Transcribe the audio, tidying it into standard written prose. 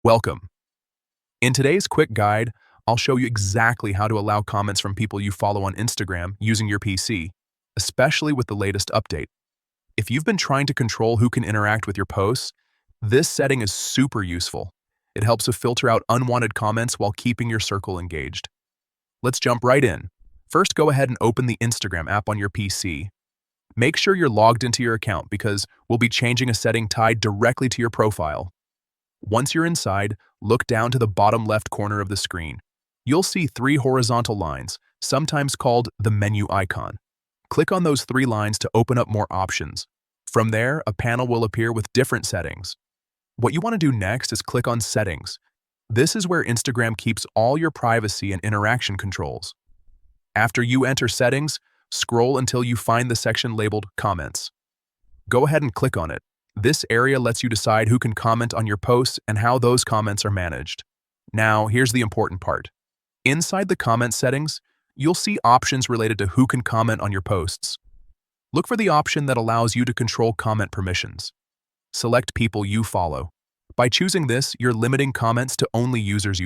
Welcome. In today's quick guide, I'll show you exactly how to allow comments from people you follow on Instagram using your PC, especially with the latest update. If you've been trying to control who can interact with your posts, this setting is super useful. It helps to filter out unwanted comments while keeping your circle engaged. Let's jump right in. First, go ahead and open the Instagram app on your PC. Make sure you're logged into your account because we'll be changing a setting tied directly to your profile. Once you're inside, look down to the bottom left corner of the screen. You'll see three horizontal lines, sometimes called the menu icon. Click on those three lines to open up more options. From there, a panel will appear with different settings. What you want to do next is click on Settings. This is where Instagram keeps all your privacy and interaction controls. After you enter Settings, scroll until you find the section labeled Comments. Go ahead and click on it. This area lets you decide who can comment on your posts and how those comments are managed. Now, here's the important part. Inside the comment settings, you'll see options related to who can comment on your posts. Look for the option that allows you to control comment permissions. Select people you follow. By choosing this, you're limiting comments to only users you